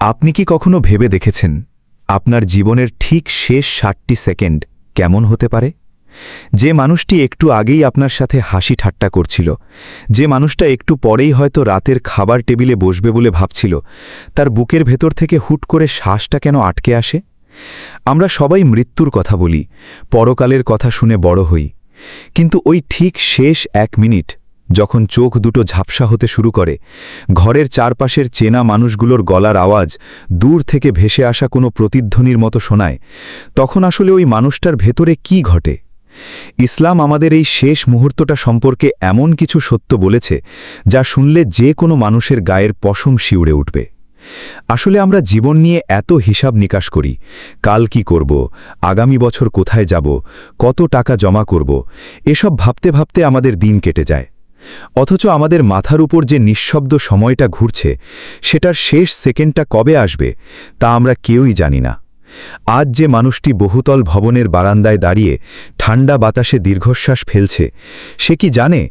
আপনি কি কখনো ভেবে দেখেছেন আপনার জীবনের ঠিক শেষ 60টি সেকেন্ড কেমন হতে পারে? যে মানুষটি একটু আগেই আপনার সাথে হাসি ঠাট্টা করছিল, যে মানুষটা একটু পরেই হয়তো রাতের খাবার টেবিলে বসবে বলে ভাবছিল, তার বুকের ভেতর থেকে হুট করে শ্বাসটা কেন আটকে আসে? আমরা সবাই মৃত্যুর কথা বলি, পরকালের কথা শুনে বড় হই, কিন্তু ওই ঠিক শেষ 1 মিনিট যখন চোখ দুটো ঝাপসা হতে শুরু করে, ঘরের চারপাশের চেনা মানুষগুলোর গলার আওয়াজ দূর থেকে ভেসে আসা কোনো প্রতিধ্বনির মতো শোনায়, তখন আসলে ওই মানুষটার ভেতরে কি ঘটে? ইসলাম আমাদের এই শেষ মুহূর্তটা সম্পর্কে এমন কিছু সত্য বলেছে যা শুনলে যে কোনো মানুষের গায়ের পশম শিউরে উঠবে। আসলে আমরা জীবন নিয়ে এত হিসাব নিকাশ করি, কাল কি করব, আগামী বছর কোথায় যাব, কত টাকা জমা করব, এসব ভাবতে ভাবতে আমাদের দিন কেটে যায়। অথচ আমাদের মাথার উপর যে নিঃশব্দ সময়টা ঘুরছে, সেটার শেষ সেকেন্ডটা কবে আসবে তা আমরা কেউই জানি না। আজ যে মানুষটি বহুতল ভবনের বারান্দায় দাঁড়িয়ে ঠান্ডা বাতাসে দীর্ঘশ্বাস ফেলছে, সে কি জানে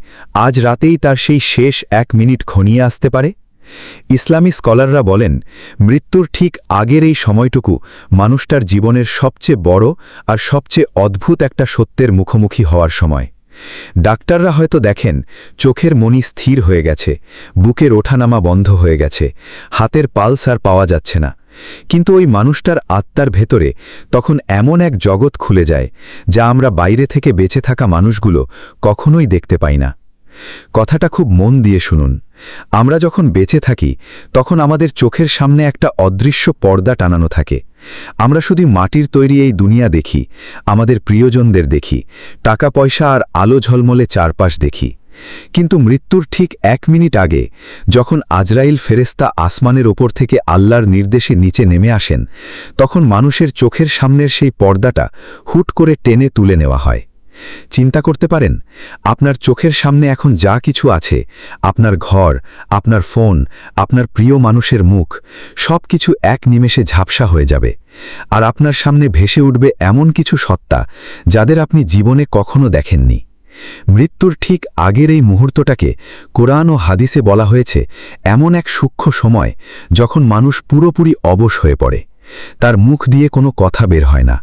আজ রাতেই তার সেই শেষ 1 মিনিট ঘনিয়ে আসতে পারে? ইসলামী স্কলাররা বলেন, মৃত্যুর ঠিক আগের এই সময়টুকু মানুষটার জীবনের সবচেয়ে বড় আর সবচেয়ে অদ্ভুত একটা সত্যের মুখোমুখি হওয়ার সময়। ডাক্তাররা হয়তো দেখেন চোখের মনি স্থির হয়ে গেছে, বুকের ওঠানামা বন্ধ হয়ে গেছে, হাতের পালস আর পাওয়া যাচ্ছে না, কিন্তু ওই মানুষটার আত্মার ভেতরে তখন এমন এক জগৎ খুলে যায় যা আমরা বাইরে থেকে বেঁচে থাকা মানুষগুলো কখনোই দেখতে পাই না। কথাটা খুব মন দিয়ে শুনুন। আমরা যখন বেঁচে থাকি তখন আমাদের চোখের সামনে একটা অদৃশ্য পর্দা টানানো থাকে। আমরা শুধু মাটির তৈরি এই দুনিয়া দেখি, আমাদের প্রিয়জনদের দেখি, টাকা পয়সা আর আলো ঝলমলে চারপাশ দেখি। কিন্তু মৃত্যুর ঠিক 1 মিনিট আগে যখন আজরাইল ফেরেশতা আসমানের ওপর থেকে আল্লাহর নির্দেশে নিচে নেমে আসেন, তখন মানুষের চোখের সামনের সেই পর্দাটা হুট করে টেনে তুলে নেওয়া হয়। চিন্তা করতে পারেন, আপনার চোখের সামনে এখন যা কিছু আছে, আপনার ঘর, আপনার ফোন, আপনার প্রিয় মানুষের মুখ, সব কিছু এক নিমেষে ঝাপসা হয়ে যাবে। আর আপনার সামনে ভেসে উঠবে এমন কিছু সত্তা যাদের আপনি জীবনে কখনো দেখেননি। মৃত্যুর ঠিক আগের এই মুহূর্তটাকে কোরআন ও হাদিসে বলা হয়েছে এমন এক সূক্ষ্ম সময় যখন মানুষ পুরোপুরি অবশ হয়ে পড়ে। তার মুখ দিয়ে কোনো কথা বের হয় না।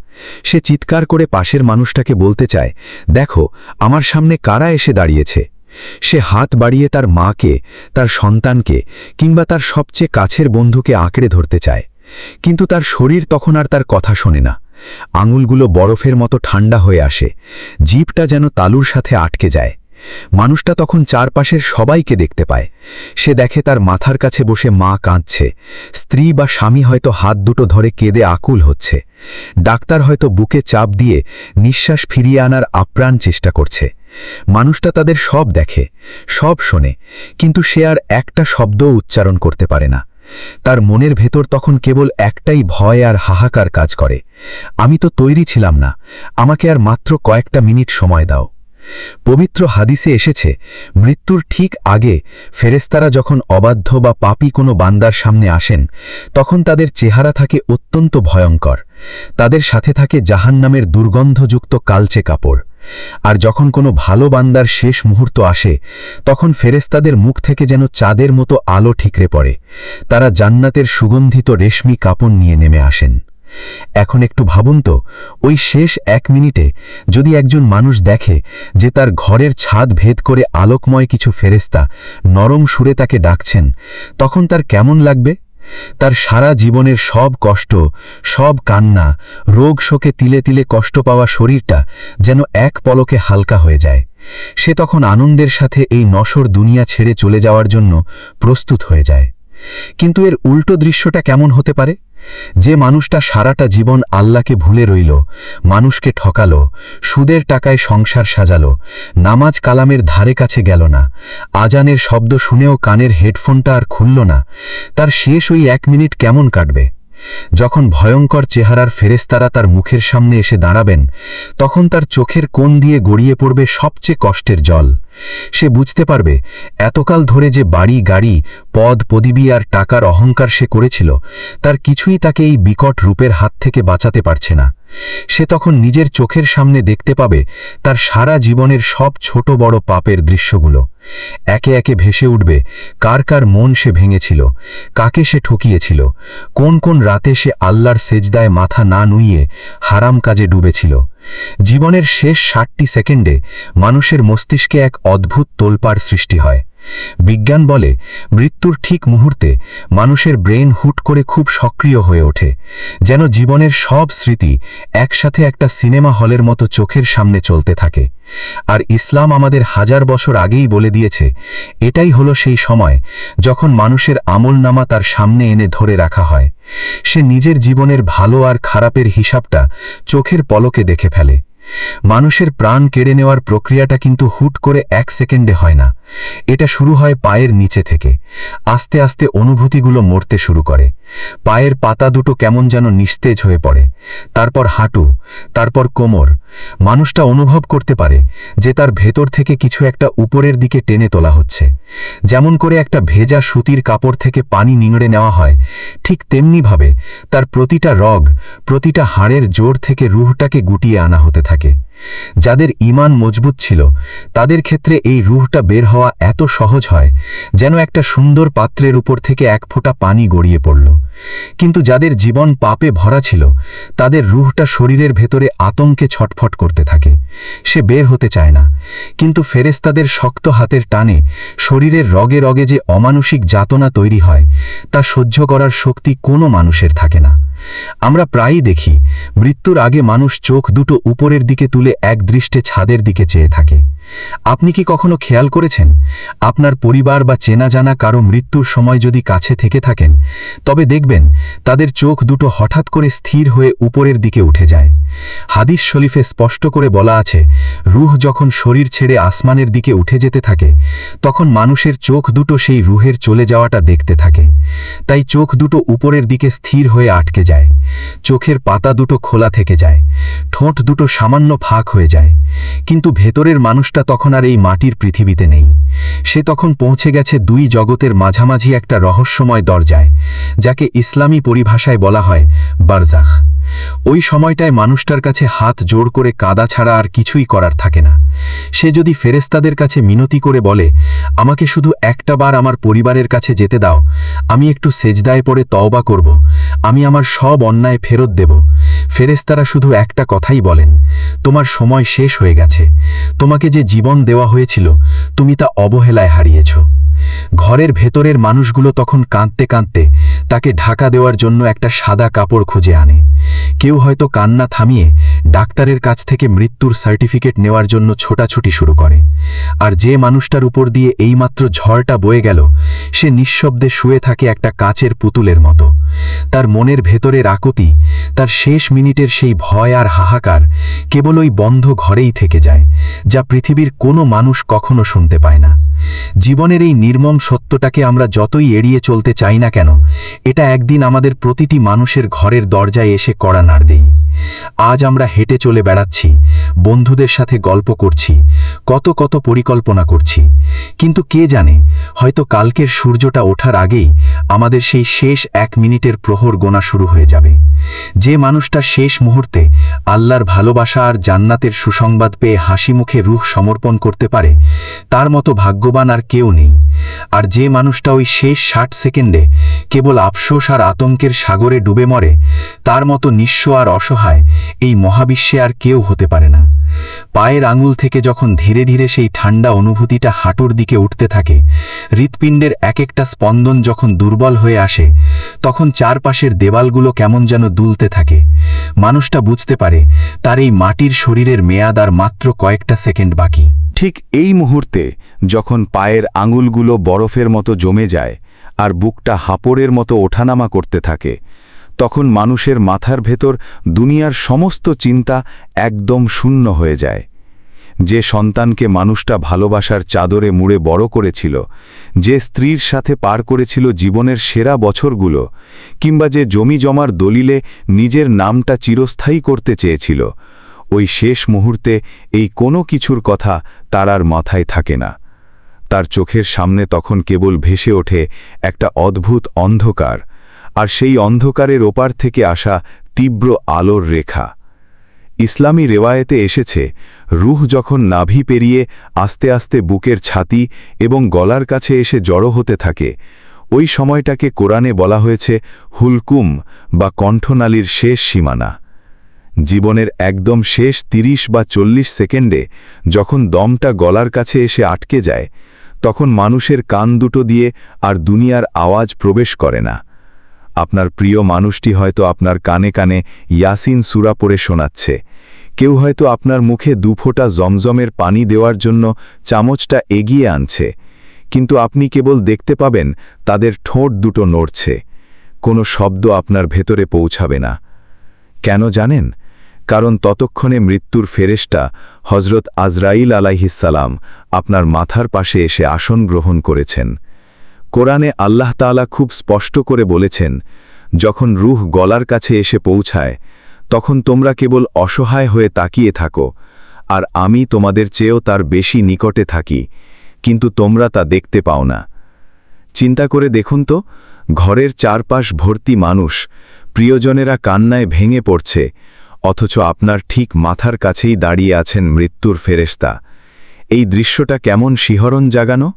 সে চিৎকার করে পাশের মানুষটাকে বলতে চায়, দেখো আমার সামনে কারা এসে দাঁড়িয়েছে। সে হাত বাড়িয়ে তার মাকে, তার সন্তানকে কিংবা তার সবচেয়ে কাছের বন্ধুকে আঁকড়ে ধরতে চায়, কিন্তু তার শরীর তখন আর তার কথা শোনে না। আঙুলগুলো বরফের মতো ঠান্ডা হয়ে আসে, জিভটা যেন তালুর সাথে আটকে যায়। মানুষটা তখন চারপাশের সবাইকে দেখতে পায়। সে দেখে তার মাথার কাছে বসে মা কাঁদছে, স্ত্রী বা স্বামী হয়তো হাত দুটো ধরে কেঁদে আকুল হচ্ছে, ডাক্তার হয়তো বুকে চাপ দিয়ে নিঃশ্বাস ফিরিয়ে আনার আপ্রাণ চেষ্টা করছে। মানুষটা তাদের সব দেখে, সব শোনে, কিন্তু সে আর একটা শব্দও উচ্চারণ করতে পারে না। তার মনের ভেতর তখন কেবল একটাই ভয় আর হাহাকার কাজ করে, আমি তো তৈরি ছিলাম না, আমাকে আর মাত্র কয়েকটা মিনিট সময় দাও। পবিত্র হাদিসে এসেছে, মৃত্যুর ঠিক আগে ফেরেশতারা যখন অবাধ্য বা পাপী কোনো বান্দার সামনে আসেন, তখন তাদের চেহারা থাকে অত্যন্ত ভয়ঙ্কর। তাদের সাথে থাকে জাহান্নামের দুর্গন্ধযুক্ত কালচে কাপড়। আর যখন কোনো ভালো বান্দার শেষ মুহূর্ত আসে, তখন ফেরেশতাদের মুখ থেকে যেন চাঁদের মতো আলো ঠিকরে পড়ে। তারা জান্নাতের সুগন্ধিত রেশমি কাপড় নিয়ে নেমে আসেন। এখন একটু ভাবুন তো, ওই শেষ 1 মিনিটে যদি একজন মানুষ দেখে যে তার ঘরের ছাদ ভেদ করে আলোকময় কিছু ফেরেশতা নরম সুরে তাকে ডাকছেন, তখন তার কেমন লাগবে? তার সারা জীবনের সব কষ্ট, সব কান্না, রোগ শোকে তিলে তিলে কষ্ট পাওয়া শরীরটা যেন এক পলকে হালকা হয়ে যায়। সে তখন আনন্দের সাথে এই নশ্বর দুনিয়া ছেড়ে চলে যাওয়ার জন্য প্রস্তুত হয়ে যায়। কিন্তু এর উল্টো দৃশ্যটা কেমন হতে পারে? যে মানুষটা সারাটা জীবন আল্লাহকে ভুলে রইল, মানুষকে ঠকালো, সুদের টাকায় সংসার সাজালো, নামাজ কালামের ধারে কাছে গেল না, আজানের শব্দ শুনেও কানের হেডফোনটা আর খুলল না, তার শেষ ওই 1 মিনিট কেমন কাটবে? যখন ভয়ঙ্কর চেহারার ফেরেশতারা তার মুখের সামনে এসে দাঁড়াবেন, তখন তার চোখের কোণ দিয়ে গড়িয়ে পড়বে সবচেয়ে কষ্টের জল। সে বুঝতে পারবে এতকাল ধরে যে বাড়ি, গাড়ি, পদ, পদবি আর টাকার অহংকার সে করেছিল, তার কিছুই তাকে এই বিকট রূপের হাত থেকে বাঁচাতে পারছে না। সে তখন নিজের চোখের সামনে দেখতে পাবে তার সারা জীবনের সব ছোট বড় পাপের দৃশ্যগুলো। একে একে ভেসে উঠবে কার কার মন সে ভেঙেছিল, কাকে সে ঠকিয়েছিল, কোন কোন রাতে সে আল্লাহর সেজদায় মাথা না নুইয়ে হারাম কাজে ডুবেছিল। জীবনের শেষ 60টি সেকেন্ডে মানুষের মস্তিষ্কে এক অদ্ভুত তোলপাড় সৃষ্টি হয়। বিজ্ঞান বলে মৃত্যুর ঠিক মুহূর্তে মানুষের ব্রেন হুট করে খুব সক্রিয় হয়ে ওঠে, যেন জীবনের সব স্মৃতি একসাথে একটা সিনেমা হলের মতো চোখের সামনে চলতে থাকে। আর ইসলাম আমাদের হাজার বছর আগেই বলে দিয়েছে, এটাই হলো সেই সময় যখন মানুষের আমলনামা তার সামনে এনে ধরে রাখা হয়। সে নিজের জীবনের ভালো আর খারাপের হিসাবটা চোখের পলকে দেখে ফেলে। মানুষের প্রাণ কেড়ে নেওয়ার প্রক্রিয়াটা কিন্তু হুট করে 1 সেকেন্ডে হয় না। এটা শুরু হয় পায়ের নিচে থেকে। আস্তে আস্তে অনুভূতিগুলো মরতে শুরু করে। পায়ের পাতা দুটো কেমন যেন নিস্তেজ হয়ে পড়ে, তারপর হাঁটু, তারপর কোমর। মানুষটা অনুভব করতে পারে যে তার ভেতর থেকে কিছু একটা উপরের দিকে টেনে তোলা হচ্ছে। যেমন করে একটা ভেজা সুতির কাপড় থেকে পানি নিংড়ে নেওয়া হয়, ঠিক তেমনিভাবে তার প্রতিটা রগ, প্রতিটা হাড়ের জোর থেকে রুহটাকে গুটিয়ে আনা হতে থাকে। যাদের ঈমান মজবুত ছিল তাদের ক্ষেত্রে এই রুহটা বের হওয়া এত সহজ হয় যেন একটা সুন্দর পাত্রের উপর থেকে এক ফোঁটা পানি গড়িয়ে পড়ল। কিন্তু যাদের জীবন পাপে ভরা ছিল তাদের রুহটা শরীরের ভেতরে আতঙ্কে ছটফট করতে থাকে। সে বের হতে চায় না, কিন্তু ফেরেশতাদের শক্ত হাতের টানে শরীরের রগে রগে যে অমানুষিক যাতনা তৈরি হয় তা সহ্য করার শক্তি কোনো মানুষের থাকে না। আমরা প্রায়ই দেখি মৃত্যুর আগে মানুষ চোখ দুটো উপরের দিকে তুলে একদৃষ্টে ছাদের দিকে চেয়ে থাকে। আপনি কি কখনো খেয়াল করেছেন আপনার পরিবার বা চেনা জানা কারো মৃত্যুর সময় যদি কাছে থেকে থাকেন, তবে দেখবেন তাদের চোখ দুটো হঠাৎ করে স্থির হয়ে উপরের দিকে উঠে যায়। হাদিস শরীফে স্পষ্ট করে বলা আছে, রূহ যখন শরীর ছেড়ে আসমানের দিকে উঠে যেতে থাকে তখন মানুষের চোখ দুটো সেই রূহের চলে যাওয়াটা দেখতে থাকে। তাই চোখ দুটো উপরের দিকে স্থির হয়ে আটকে যায়, চোখের পাতা দুটো খোলা থেকে যায়, ঠোঁট দুটো সামান্য ফাঁক হয়ে যায়। কিন্তু ভেতরের মানুষটা তখন আর এই মাটির পৃথিবীতে নেই। সে তখন পৌঁছে গেছে দুই জগতের মাঝামাঝি একটা রহস্যময় দরজায়, যাকে ইসলামী পরিভাষায় বলা হয় বারজাখ। ওই সময়টায় মানুষটার কাছে হাত জোড় করে কাঁদা ছাড়া আর কিছুই করার থাকে না। সে যদি ফেরেশতাদের কাছে মিনতি করে বলে, আমাকে শুধু একটা বার আমার পরিবারের কাছে যেতে দাও, আমি একটু সেজদায় পড়ে তওবা করব, আমি আমার সব অন্যায় ফেরত দেব, ফেরেশতারা শুধু একটা কথাই বলেন, তোমার সময় শেষ হয়ে গেছে, তোমাকে যে জীবন দেওয়া হয়েছিল তুমি তা অবহেলায় হারিয়েছ। ঘরের ভেতরের মানুষগুলো তখন কাঁদতে কাঁদতে তাকে ঢাকা দেওয়ার জন্য একটা সাদা কাপড় খুঁজে আনে। কেউ হয়তো কান্না থামিয়ে ডাক্তারের কাছ থেকে মৃত্যুর সার্টিফিকেট নেওয়ার জন্য ছোটাছুটি শুরু করে। আর যে মানুষটার উপর দিয়ে এইমাত্র ঝড়টা বয়ে গেল সে নিঃশব্দে শুয়ে থাকে একটা কাচের পুতুলের মতো। তার মনের ভেতরের আকুতি, তার শেষ মিনিটের সেই ভয় আর হাহাকার কেবল ওই বন্ধ ঘরেই থেকে যায়, যা পৃথিবীর কোনো মানুষ কখনো শুনতে পায় না। জীবনের এই নির্মম সত্যটাকে আমরা যতই এড়িয়ে চলতে চাই না কেন, এটা একদিন আমাদের প্রতিটি মানুষের ঘরের দরজায় এসে কড়া নাড় দেয়। আজ আমরা হেঁটে চলে বেড়াচ্ছি, বন্ধুদের সাথে গল্প করছি, কত কত পরিকল্পনা করছি, কিন্তু কে জানে হয়তো কালকের সূর্যটা ওঠার আগেই আমাদের সেই শেষ 1 মিনিটের প্রহর গোনা শুরু হয়ে যাবে। যে মানুষটা শেষ মুহূর্তে আল্লাহর ভালোবাসা আর জান্নাতের সুসংবাদ পেয়ে হাসি মুখে রূহ সমর্পণ করতে পারে, তার মতো ভাগ্যবান আর কেউ নেই। আর যে মানুষটা ওই শেষ 60 সেকেন্ডে কেবল আফসোস আর আতঙ্কের সাগরে ডুবে মরে, তার মতো নিঃস্ব আর অসহায় এই মহাবিশ্বে আর কেউ হতে পারে না। পায়ের আঙুল থেকে যখন ধীরে ধীরে সেই ঠান্ডা অনুভূতিটা হাঁটুর দিকে উঠতে থাকে, হৃৎপিণ্ডের এক একটা স্পন্দন যখন দুর্বল হয়ে আসে, তখন চারপাশের দেওয়ালগুলো কেমন যেন দুলতে থাকে। মানুষটা বুঝতে পারে তার এই মাটির শরীরের মেয়াদ আর মাত্র কয়েকটা সেকেন্ড বাকি। ঠিক এই মুহূর্তে যখন পায়ের আঙুলগুলো বরফের মতো জমে যায় আর বুকটা হাঁপড়ের মতো ওঠানামা করতে থাকে, তখন মানুষের মাথার ভেতর দুনিয়ার সমস্ত চিন্তা একদম শূন্য হয়ে যায়। যে সন্তানকে মানুষটা ভালোবাসার চাদরে মুড়ে বড় করেছিল, যে স্ত্রীর সাথে পার করেছিল জীবনের সেরা বছরগুলো, কিংবা যে জমি জমার দলিলে নিজের নামটা চিরস্থায়ী করতে চেয়েছিল, ওই শেষ মুহূর্তে এই কোনো কিছুর কথা তার আর মাথায় থাকে না। তার চোখের সামনে তখন কেবল ভেসে ওঠে একটা অদ্ভুত অন্ধকার, আর সেই অন্ধকারের ওপার থেকে আসা তীব্র আলোর রেখা। ইসলামী রেওয়ায়েতে এসেছে, রুহ যখন নাভি পেরিয়ে আস্তে আস্তে বুকের ছাতি এবং গলার কাছে এসে জড়ো হতে থাকে, ওই সময়টাকে কোরআনে বলা হয়েছে হুলকুম বা কণ্ঠনালীর শেষ সীমানা। জীবনের একদম শেষ ৩০ বা ৪০ সেকেন্ডে যখন দমটা গলার কাছে এসে আটকে যায়, তখন মানুষের কান দুটো দিয়ে আর দুনিয়ার আওয়াজ প্রবেশ করে না। আপনার প্রিয় মানুষটি হয়তো আপনার কানে কানে ইয়াসিন সূরা পড়ে শোনাচ্ছে, কেউ হয়তো আপনার মুখে দুফোঁটা জমজমের পানি দেওয়ার জন্য চামচটা এগিয়ে আনছে, কিন্তু আপনি কেবল দেখতে পাবেন তাদের ঠোঁট দুটো নড়ছে। কোনো শব্দ আপনার ভেতরে পৌঁছাবে না। কেন জানেন? কারণ ততক্ষণে মৃত্যুর ফেরেশতা হজরত আজরাইল আলাইহিসসালাম আপনার মাথার পাশে এসে আসন গ্রহণ করেছেন। কোরআনে আল্লাহ তাআলা খুব স্পষ্ট করে বলেছেন, যখন রূহ গলার কাছে এসে পৌঁছায়, তখন তোমরা কেবল অসহায় হয়ে তাকিয়ে থাকো, আর আমি তোমাদের চেয়েও তার বেশি নিকটে থাকি, কিন্তু তোমরা তা দেখতে পাও না। চিন্তা করে দেখুন তো, ঘরের চারপাশ ভর্তি মানুষ, প্রিয়জনেরা কান্নায় ভেঙে পড়ছে, অথচ আপনার ঠিক মাথার কাছেই দাঁড়িয়ে আছেন মৃত্যুর ফেরেশতা। এই দৃশ্যটা কেমন শিহরণ জাগানো!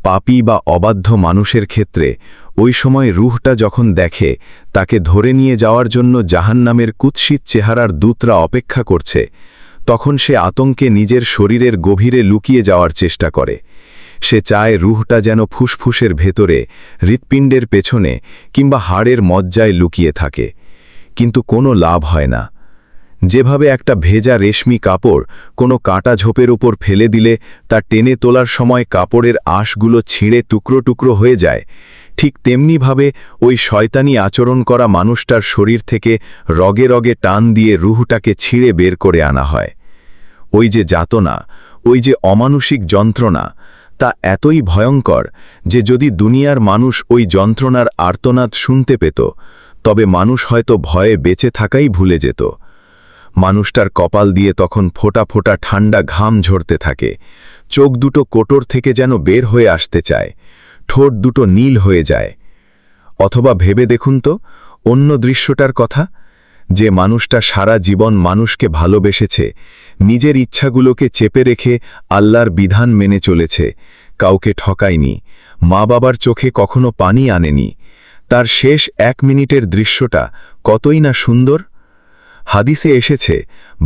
পাপী বা অবাধ্য মানুষের ক্ষেত্রে ওই সময় রূহটা যখন দেখে তাকে ধরে নিয়ে যাওয়ার জন্য জাহান্নামের কুৎসিত চেহারার দূতরা অপেক্ষা করছে, তখন সে আতঙ্কে নিজের শরীরের গভীরে লুকিয়ে যাওয়ার চেষ্টা করে। সে চায় রূহটা যেন ফুসফুসের ভেতরে, হৃৎপিণ্ডের পেছনে কিংবা হাড়ের মজ্জায় লুকিয়ে থাকে, কিন্তু কোনো লাভ হয় না। যেভাবে একটা ভেজা রেশমি কাপড় কোনো কাটা ঝোপের উপর ফেলে দিলে তা টেনে তোলার সময় কাপড়ের আঁশগুলো ছিঁড়ে টুকরো টুকরো হয়ে যায়, ঠিক তেমনিভাবে ওই শয়তানি আচরণ করা মানুষটার শরীর থেকে রগে রগে টান দিয়ে রূহটাকে ছিঁড়ে বের করে আনা হয়। ওই যে যাতনা, ওই যে অমানুষিক যন্ত্রণা, তা এতই ভয়ঙ্কর যে যদি দুনিয়ার মানুষ ওই যন্ত্রণার আর্তনাদ শুনতে পেত, তবে মানুষ হয়তো ভয়ে বেঁচে থাকাই ভুলে যেত। মানুষটার কপাল দিয়ে তখন ফোঁটা ফোঁটা ঠান্ডা ঘাম ঝরতে থাকে, চোখ দুটো কোটর থেকে যেন বের হয়ে আসতে চায়, ঠোঁট দুটো নীল হয়ে যায়। অথবা ভেবে দেখুন তো অন্য দৃশ্যটার কথা, যে মানুষটা সারা জীবন মানুষকে ভালোবেসেছে, নিজের ইচ্ছাগুলোকে চেপে রেখে আল্লাহর বিধান মেনে চলেছে, কাউকে ঠকায়নি, মা বাবার চোখে কখনো পানি আনেনি, তার শেষ 1 মিনিটের দৃশ্যটা কতই না সুন্দর। হাদিসে এসেছে,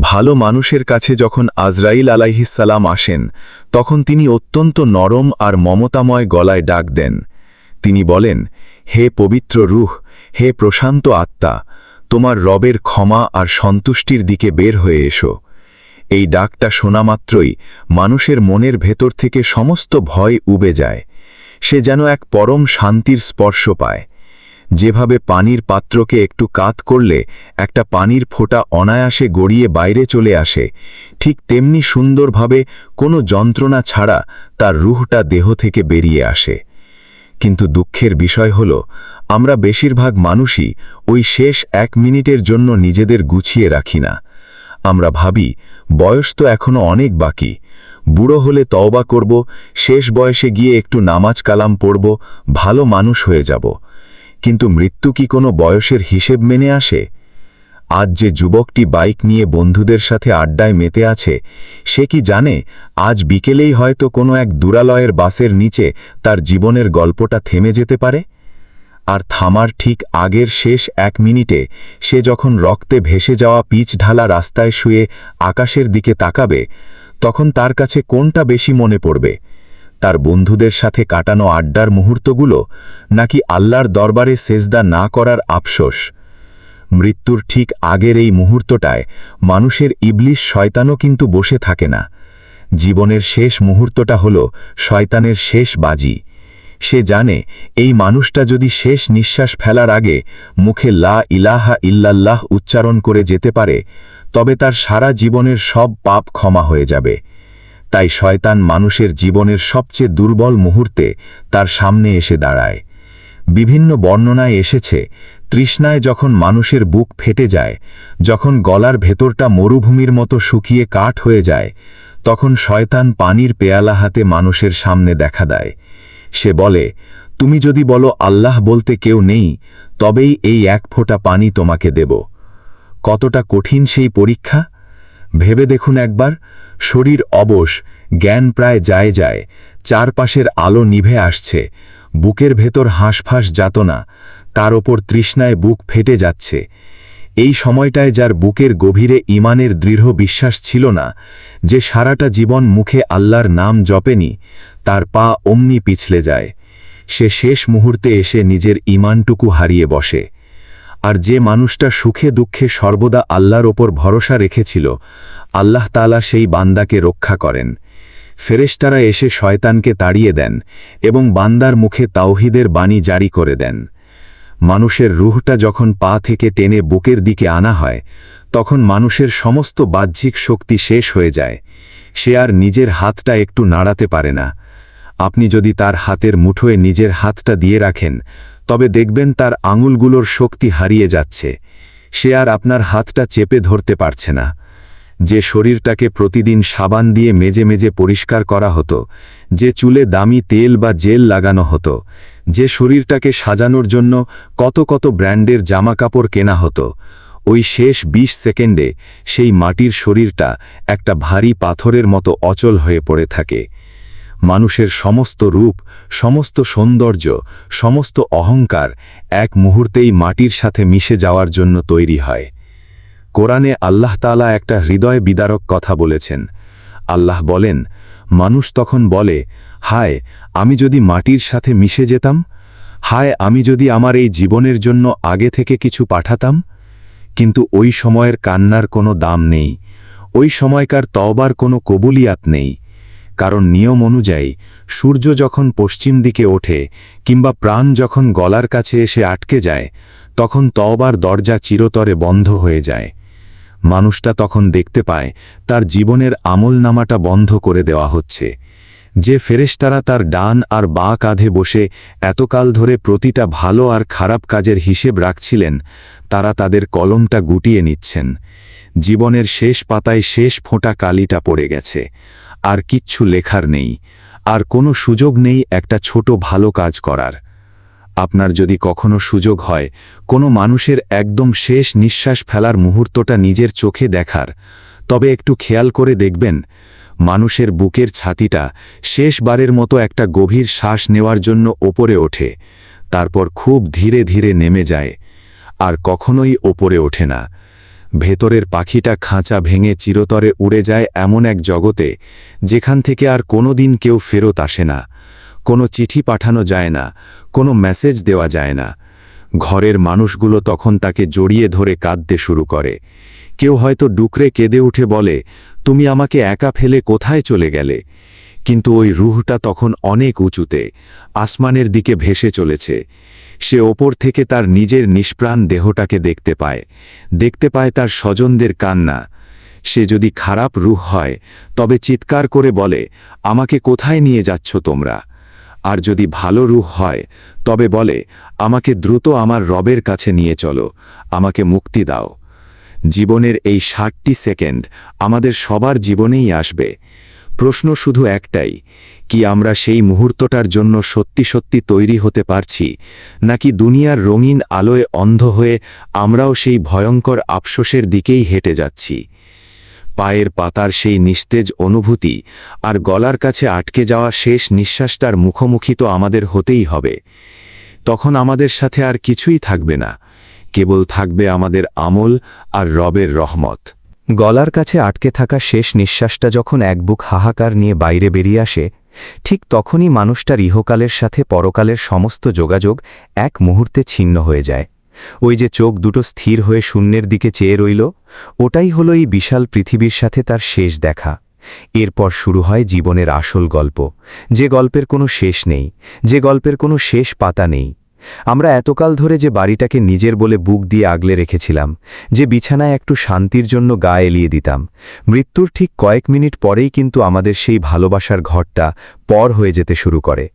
ভালো মানুষের কাছে যখন আজরাইল আলাইহিসসালাম আসেন, তখন তিনি অত্যন্ত নরম আর মমতাময় গলায় ডাক দেন। তিনি বলেন, হে পবিত্র রূহ, হে প্রশান্ত আত্মা, তোমার রবের ক্ষমা আর সন্তুষ্টির দিকে বের হয়ে এসো। এই ডাকটা শোনা মাত্রই মানুষের মনের ভেতর থেকে সমস্ত ভয় উবে যায়। সে যেন এক পরম শান্তির স্পর্শ পায়। যেভাবে পানির পাত্রকে একটু কাত করলে একটা পানির ফোঁটা অনায়াসে গড়িয়ে বাইরে চলে আসে, ঠিক তেমনি সুন্দরভাবে কোনো যন্ত্রণা ছাড়া তার রূহটা দেহ থেকে বেরিয়ে আসে। কিন্তু দুঃখের বিষয় হল, আমরা বেশিরভাগ মানুষই ওই শেষ 1 মিনিটের জন্য নিজেদের গুছিয়ে রাখি না। আমরা ভাবি, বয়স তো এখনো অনেক বাকি, বুড়ো হলে তওবা করব, শেষ বয়সে গিয়ে একটু নামাজ কালাম পড়ব, ভালো মানুষ হয়ে যাব। কিন্তু মৃত্যু কি কোনো বয়সের হিসেব মেনে আসে? আজ যে যুবকটি বাইক নিয়ে বন্ধুদের সাথে আড্ডায় মেতে আছে, সে কি জানে আজ বিকেলেই হয়তো কোনো এক দূরালয়ের বাসের নিচে তার জীবনের গল্পটা থেমে যেতে পারে? আর থামার ঠিক আগের শেষ 1 মিনিটে সে যখন রক্তে ভেসে যাওয়া পিচ ঢালা রাস্তায় শুয়ে আকাশের দিকে তাকাবে, তখন তার কাছে কোনটা বেশি মনে পড়বে? তার বন্ধুদের সাথে কাটানো আড্ডার মুহূর্তগুলো, নাকি আল্লাহর দরবারে সেজদা না করার আফসোস? মৃত্যুর ঠিক আগের এই মুহূর্তটায় মানুষের ইবলিশ শয়তানও কিন্তু বসে থাকে না। জীবনের শেষ মুহূর্তটা হল শয়তানের শেষ বাজি। সে জানে এই মানুষটা যদি শেষ নিঃশ্বাস ফেলার আগে মুখে লা ইলাহা ইল্লাল্লাহ উচ্চারণ করে যেতে পারে, তবে তার সারা জীবনের সব পাপ ক্ষমা হয়ে যাবে। তাই শয়তান মানুষের জীবনের সবচেয়ে দুর্বল মুহূর্তে তার সামনে এসে দাঁড়ায়। বিভিন্ন বর্ণনায় এসেছে, তৃষ্ণায় যখন মানুষের বুক ফেটে যায়, যখন গলার ভেতরটা মরুভূমির মতো শুকিয়ে কাঠ হয়ে যায়, তখন শয়তান পানির পেয়ালা হাতে মানুষের সামনে দেখা দেয়। সে বলে, তুমি যদি বলো আল্লাহ বলতে কেউ নেই, তবেই এই 1 ফোঁটা পানি তোমাকে দেব। কতটা কঠিন সেই পরীক্ষা ভেবে দেখুন একবার। শরীর অবশ, জ্ঞান প্রায় যায় যায়, চারপাশের আলো নিভে আসছে, বুকের ভেতর হাঁসফাঁস যাতনা, তার ওপর তৃষ্ণায় বুক ফেটে যাচ্ছে। এই সময়টায় যার বুকের গভীরে ঈমানের দৃঢ় বিশ্বাস ছিল না, যে সারাটা জীবন মুখে আল্লাহর নাম জপেনি, তার পা অমনি পিছলে যায়। সে শেষ মুহূর্তে এসে নিজের ঈমানটুকু হারিয়ে বসে। আর যে মানুষটা সুখে দুঃখে সর্বদা আল্লাহর ওপর ভরসা রেখেছিল, আল্লাহ তাআলা সেই বান্দাকে রক্ষা করেন। ফেরেশতারা এসে শয়তানকে তাড়িয়ে দেন এবং বান্দার মুখে তাওহীদের বাণী জারি করে দেন। মানুষের রুহটা যখন পা থেকে টেনে বুকের দিকে আনা হয়, তখন মানুষের সমস্ত বাহ্যিক শক্তি শেষ হয়ে যায়। সে আর নিজের হাতটা একটু নাড়াতে পারে না। আপনি যদি তার হাতের মুঠোয় নিজের হাতটা দিয়ে রাখেন, তবে দেখবেন তার আঙুলগুলোর শক্তি হারিয়ে যাচ্ছে। সে আর আপনার হাতটা চেপে ধরতে পারছে না। যে শরীরটাকে প্রতিদিন সাবান দিয়ে মেজে মেজে পরিষ্কার করা হতো, যে চুলে দামি তেল বা জেল লাগানো হতো, যে শরীরটাকে সাজানোর জন্য কত কত ব্র্যান্ডের জামাকাপড় কেনা হতো, ওই শেষ 20 সেকেন্ডে সেই মাটির শরীরটা একটা ভারী পাথরের মতো অচল হয়ে পড়ে থাকে। মানুষের সমস্ত রূপ, সমস্ত সৌন্দর্য, সমস্ত অহংকার এক মুহূর্তেই মাটির সাথে মিশে যাওয়ার জন্য তৈরি হয়। কোরআনে আল্লাহ তাআলা একটা হৃদয় বিদারক কথা বলেছেন। আল্লাহ বলেন, মানুষ তখন বলে, হায় আমি যদি মাটির সাথে মিশে যেতাম, হায় আমি যদি আমার এই জীবনের জন্য আগে থেকে কিছু পাঠাতাম। কিন্তু ওই সময়ের কান্নার কোনো দাম নেই, ওই সময়কার তওবার কোনো কবুলিয়াত নেই। কারণ নিয়ম অনুযায়ী সূর্য যখন পশ্চিম দিকে ওঠে কিংবা প্রাণ যখন গলার কাছে এসে আটকে যায়, তখন তওবার দরজা চিরতরে বন্ধ হয়ে যায়। মানুষটা তখন দেখতে পায় তার জীবনের আমলনামাটা বন্ধ করে দেওয়া হচ্ছে। যে ফেরেশতারা তার ডান আর বাঁ কাঁধে বসে এতকাল ধরে প্রতিটা ভালো আর খারাপ কাজের হিসেব রাখছিলেন, তারা তাদের কলমটা গুটিয়ে নিচ্ছেন। জীবনের শেষ পাতায় শেষ ফোঁটা কালিটা পড়ে গেছে, আর কিচ্ছু লেখার নেই, আর কোনো সুযোগ নেই একটা ছোট ভালো কাজ করার। আপনার যদি কখনো সুযোগ হয় কোনো মানুষের একদম শেষ নিঃশ্বাস ফেলার মুহূর্তটা নিজের চোখে দেখার, তবে একটু খেয়াল করে দেখবেন মানুষের বুকের ছাতিটা শেষবারের মতো একটা গভীর শ্বাস নেওয়ার জন্য ওপরে ওঠে, তারপর খুব ধীরে ধীরে নেমে যায়, আর কখনোই ওপরে ওঠে না। ভেতরের পাখিটা খাঁচা ভেঙে চিরতরে উড়ে যায় এমন এক জগতে, যেখান থেকে আর কোনোদিন কেউ ফেরত আসে না। কোনো চিঠি পাঠানো যায় না, কোনো মেসেজ দেওয়া যায় না। ঘরের মানুষগুলো তখন তাকে জড়িয়ে ধরে কাঁদতে শুরু করে। কেউ হয়তো ডুকরে কেঁদে উঠে বলে, তুমি আমাকে একা ফেলে কোথায় চলে গেলে? কিন্তু ওই রুহটা তখন অনেক উঁচুতে, আসমানের দিকে ভেসে চলেছে। সে ওপর থেকে তার নিজের নিষ্প্রাণ দেহটাকে দেখতে পায় তার স্বজনদের কান্না। সে যদি খারাপ রূহ হয়, তবে চিৎকার করে বলে, আমাকে কোথায় নিয়ে যাচ্ছ তোমরা? আর যদি ভালো রূহ হয়, তবে বলে, আমাকে দ্রুত আমার রবের কাছে নিয়ে চলো, আমাকে মুক্তি দাও। জীবনের এই 60টি সেকেন্ড আমাদের সবার জীবনেই আসবে। প্রশ্ন শুধু একটাই, কি আমরা সেই মুহূর্তটার জন্য সত্যি সত্যি তৈরি হতে পারছি, নাকি দুনিয়ার রঙিন আলোয় অন্ধ হয়ে আমরাও সেই ভয়ঙ্কর আফসোসের দিকেই হেঁটে যাচ্ছি? পায়ের পাতার সেই নিস্তেজ অনুভূতি আর গলার কাছে আটকে যাওয়া শেষ নিঃশ্বাসটার মুখোমুখি তো আমাদের হতেই হবে। তখন আমাদের সাথে আর কিছুই থাকবে না, কেবল থাকবে আমাদের আমল আর রবের রহমত। গলার কাছে আটকে থাকা শেষ নিঃশ্বাসটা যখন এক বুক হাহাকার নিয়ে বাইরে বেরিয়ে আসে, ঠিক তখনই মানুষটার ইহকালের সাথে পরকালের সমস্ত যোগাযোগ এক মুহূর্তে ছিন্ন হয়ে যায়। ওই যে চোখ দুটো স্থির হয়ে শূন্যের দিকে চেয়ে রইল, ওটাই হলো এই বিশাল পৃথিবীর সাথে তার শেষ দেখা। এরপর শুরু হয় জীবনের আসল গল্প, যে গল্পের কোনো শেষ নেই, যে গল্পের কোনো শেষ পাতা নেই। আমরা এতকাল ধরে যে বাড়িটাকে নিজের বলে বুক দিয়ে আগলে রেখেছিলাম, যে বিছানায় একটু শান্তির জন্য গা এলিয়ে দিতাম, মৃত্যুর ঠিক কয়েক মিনিট পরেই কিন্তু আমাদের সেই ভালোবাসার ঘরটা পর হয়ে যেতে শুরু করে।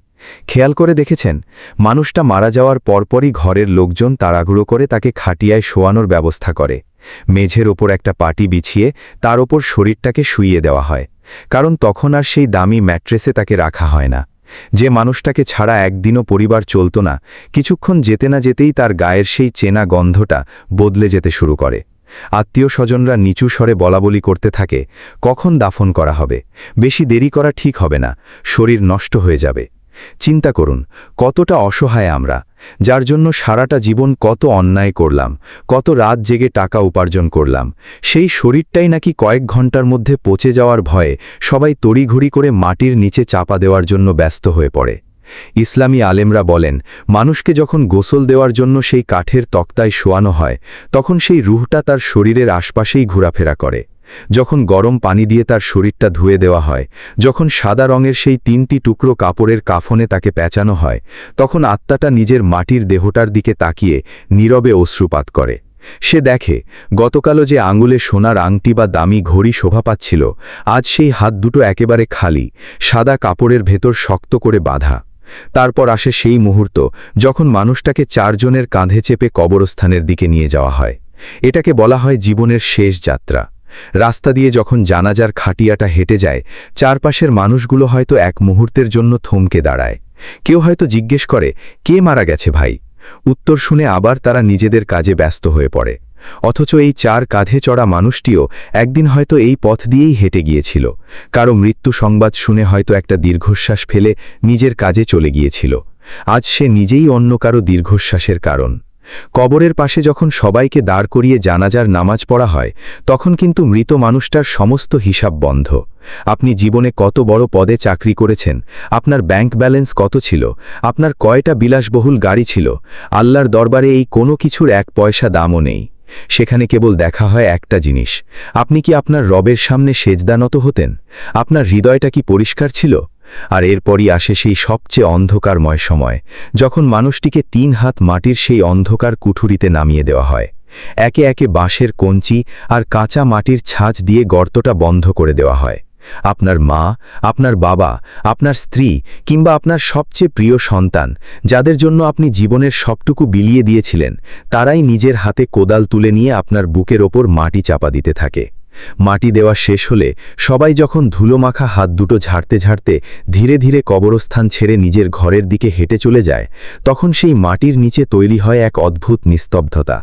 খেয়াল করে দেখেছেন, মানুষটা মারা যাওয়ার পরপরই ঘরের লোকজন তাড়াহুড়ো করে তাকে খাটিয়ায় শোয়ানোর ব্যবস্থা করে। মেঝের ওপর একটা পাটি বিছিয়ে তার ওপর শরীরটাকে শুইয়ে দেওয়া হয়, কারণ তখন আর সেই দামি ম্যাট্রেসে তাকে রাখা হয় না। যে মানুষটাকে ছাড়া একদিনও পরিবার চলত না, কিছুক্ষণ যেতে না যেতেই তার গায়ের সেই চেনা গন্ধটা বদলে যেতে শুরু করে। আত্মীয় স্বজনরা নিচু স্বরে বলাবলি করতে থাকে, কখন দাফন করা হবে, বেশি দেরি করা ঠিক হবে না, শরীর নষ্ট হয়ে যাবে। চিন্তা করুন কতটা অসহায় আমরা, যার জন্য সারাটা জীবন কত অন্যায় করলাম, কত রাত জেগে টাকা উপার্জন করলাম, সেই শরীরটাই নাকি কয়েক ঘন্টার মধ্যে পচে যাওয়ার ভয়ে সবাই তড়িঘড়ি করে মাটির নিচে চাপা দেওয়ার জন্য ব্যস্ত হয়ে পড়ে। ইসলামী আলেমরা বলেন, মানুষকে যখন গোসল দেওয়ার জন্য সেই কাঠের তক্তায় শোয়ানো হয়, তখন সেই রুহটা তার শরীরের আশপাশেই ঘোরাফেরা করে। যখন গরম পানি দিয়ে তার শরীরটা ধুয়ে দেওয়া হয়, যখন সাদা রঙের সেই 3টি টুকরো কাপড়ের কাফনে তাকে পেঁচানো হয়, তখন আত্মাটা নিজের মাটির দেহটার দিকে তাকিয়ে নীরবে অশ্রুপাত করে। সে দেখে গতকালও যে আঙুলে সোনার আংটি বা দামি ঘড়ি শোভা পাচ্ছিল, আজ সেই হাত দুটো একেবারে খালি, সাদা কাপড়ের ভেতর শক্ত করে বাঁধা। তারপর আসে সেই মুহূর্ত যখন মানুষটাকে 4 জনের কাঁধে চেপে কবরস্থানের দিকে নিয়ে যাওয়া হয়। এটাকে বলা হয় জীবনের শেষ যাত্রা। রাস্তা দিয়ে যখন জানাজার খাটিয়াটা হেঁটে যায়, চারপাশের মানুষগুলো হয়তো এক মুহূর্তের জন্য থমকে দাঁড়ায়। কেউ হয়তো জিজ্ঞেস করে, কে মারা গেছে ভাই? উত্তর শুনে আবার তারা নিজেদের কাজে ব্যস্ত হয়ে পড়ে। অথচ এই 4 কাঁধে চড়া মানুষটিও একদিন হয়তো এই পথ দিয়েই হেঁটে গিয়েছিল। কারো মৃত্যু সংবাদ শুনে হয়তো একটা দীর্ঘশ্বাস ফেলে নিজের কাজে চলে গিয়েছিল। আজ সে নিজেই অন্য কারো দীর্ঘশ্বাসের কারণ। কবরের পাশে যখন সবাইকে দাঁড় করিয়ে জানাজার নামাজ পড়া হয়, তখন কিন্তু মৃত মানুষটার সমস্ত হিসাব বন্ধ। আপনি জীবনে কত বড় পদে চাকরি করেছেন, আপনার ব্যাংক ব্যালেন্স কত ছিল, আপনার কয়টা বিলাসবহুল গাড়ি ছিল, আল্লাহর দরবারে এই কোনো কিছুর 1 পয়সা দামও নেই। সেখানে কেবল দেখা হয় একটা জিনিস, আপনি কি আপনার রবের সামনে সেজদানত হতেন? আপনার হৃদয়টা কি পরিষ্কার ছিল? আর এরপরই আসে সেই সবচেয়ে অন্ধকারময় সময়, যখন মানুষটিকে 3 হাত মাটির সেই অন্ধকার কুঠুরিতে নামিয়ে দেওয়া হয়। একে একে বাঁশের কঞ্চি আর কাঁচা মাটির ছাঁচ দিয়ে গর্তটা বন্ধ করে দেওয়া হয়। আপনার মা, আপনার বাবা, আপনার স্ত্রী কিংবা আপনার সবচেয়ে প্রিয় সন্তান, যাদের জন্য আপনি জীবনের সবটুকু বিলিয়ে দিয়েছিলেন, তারাই নিজের হাতে কোদাল তুলে নিয়ে আপনার বুকের ওপর মাটি চাপা দিতে থাকে। মাটি দেওয়া শেষ হলে সবাই যখন ধুলোমাখা হাত দুটো ঝাড়তে ঝাড়তে ধীরে ধীরে কবরস্থান ছেড়ে নিজের ঘরের দিকে হেঁটে চলে যায়, তখন সেই মাটির নিচে তৈরি হয় এক অদ্ভুত নিস্তব্ধতা।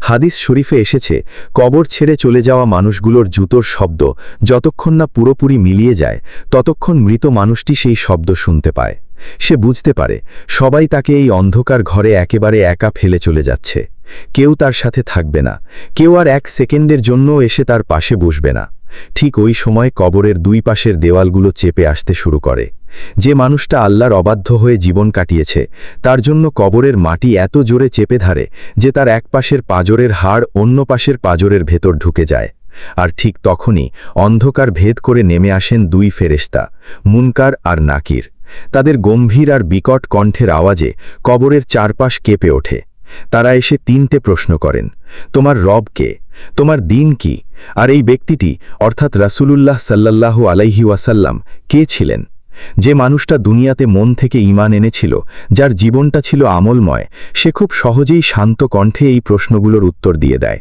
হাদিস শরীফে এসেছে, কবর ছেড়ে চলে যাওয়া মানুষগুলোর জুতোর শব্দ যতক্ষণ না পুরোপুরি মিলিয়ে যায়, ততক্ষণ মৃত মানুষটি সেই শব্দ শুনতে পায়। সে বুঝতে পারে সবাই তাকে এই অন্ধকার ঘরে একেবারে একা ফেলে চলে যাচ্ছে। কেউ তার সাথে থাকবে না, কেউ আর 1 সেকেন্ডের জন্য এসে তার পাশে বসবে না। ঠিক ওই সময় কবরের 2 পাশের দেওয়ালগুলো চেপে আসতে শুরু করে। যে মানুষটা আল্লাহর অবাধ্য হয়ে জীবন কাটিয়েছে, তার জন্য কবরের মাটি এত জোরে চেপে ধরে যে তার এক পাশের পাঁজরের হাড় অন্য পাশের পাঁজরের ভেতর ঢুকে যায়। আর ঠিক তখনই অন্ধকার ভেদ করে নেমে আসেন 2 ফেরেশতা, মুনকার আর নাকির। তাদের গম্ভীর আর বিকট কণ্ঠের আওয়াজে কবরের চারপাশ কেঁপে ওঠে। তারা এসে 3টে প্রশ্ন করেন, তোমার রব কে? তোমার দিন কি? আর এই ব্যক্তিটি অর্থাৎ রাসূলুল্লাহ সাল্লাল্লাহু আলাইহি ওয়াসাল্লাম কে ছিলেন? যে মানুষটা দুনিয়াতে মন থেকে ঈমান এনেছিল, যার জীবনটা ছিল আমলময়, সে খুব সহজেই শান্ত কণ্ঠে এই প্রশ্নগুলোর উত্তর দিয়ে দেয়।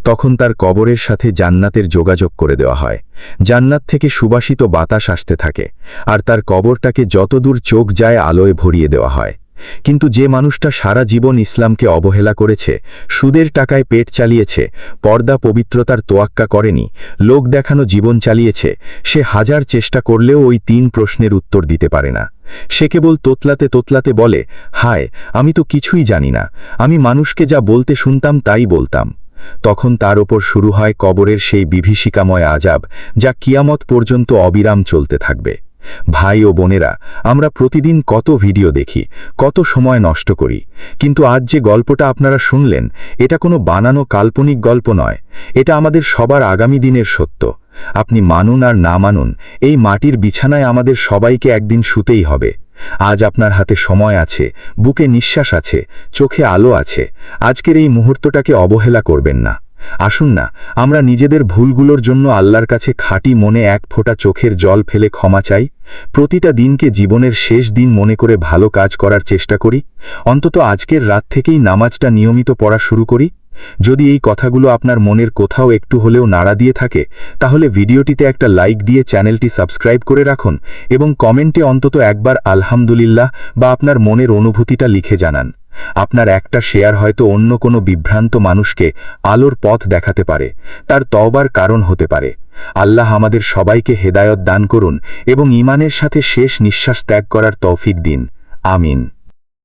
তখন তার কবরের সাথে জান্নাতের যোগাযোগ করে দেওয়া হয়। জান্নাত থেকে সুবাসিত বাতাস আসতে থাকে, আর তার কবরটাকে যতদূর চোখ যায় আলোয় ভরিয়ে দেওয়া হয়। কিন্তু যে মানুষটা সারা জীবন ইসলামকে অবহেলা করেছে, সুদের টাকায় পেট চালিয়েছে, পর্দা পবিত্রতার তোয়াক্কা করেনি, লোক দেখানো জীবন চালিয়েছে, সে হাজার চেষ্টা করলেও ওই 3 প্রশ্নের উত্তর দিতে পারে না। সে কেবল তোতলাতে তোতলাতে বলে, হায়, আমি তো কিছুই জানি না, আমি মানুষকে যা বলতে শুনতাম তাই বলতাম। তখন তার ওপর শুরু হয় কবরের সেই বিভীষিকাময় আযাব, যা কিয়ামত পর্যন্ত অবিরাম চলতে থাকবে। ভাই ও বোনেরা, আমরা প্রতিদিন কত ভিডিও দেখি, কত সময় নষ্ট করি, কিন্তু আজ যে গল্পটা আপনারা শুনলেন, এটা কোনো বানানো কাল্পনিক গল্প নয়, এটা আমাদের সবার আগামী দিনের সত্য। আপনি মানুন আর না মানুন, এই মাটির বিছানায় আমাদের সবাইকে একদিন শুতেই হবে। আজ আপনার হাতে সময় আছে, বুকে নিঃশ্বাস আছে, চোখে আলো আছে। আজকের এই মুহূর্তটাকে অবহেলা করবেন না। আসুন না, আমরা নিজেদের ভুলগুলোর জন্য আল্লাহর কাছে খাঁটি মনে 1 ফোঁটা চোখের জল ফেলে ক্ষমা চাই। প্রতিটা দিনকে জীবনের শেষ দিন মনে করে ভালো কাজ করার চেষ্টা করি। অন্তত আজকের রাত থেকেই নামাজটা নিয়মিত পড়া শুরু করি। যদি এই কথাগুলো আপনার মনের কোথাও একটু হলেও নাড়া দিয়ে থাকে, তাহলে ভিডিওটিতে একটা লাইক দিয়ে চ্যানেলটি সাবস্ক্রাইব করে রাখুন এবং কমেন্টে অন্তত একবার আলহামদুলিল্লাহ বা আপনার মনের অনুভূতিটা লিখে জানান। আপনার একটা শেয়ার হয়তো অন্য কোনো বিভ্রান্ত মানুষকে আলোর পথ দেখাতে পারে, তার তওবার কারণ হতে পারে। আল্লাহ আমাদের সবাইকে হেদায়ত দান করুন এবং ঈমানের সাথে শেষ নিঃশ্বাস ত্যাগ করার তৌফিক দিন। আমিন।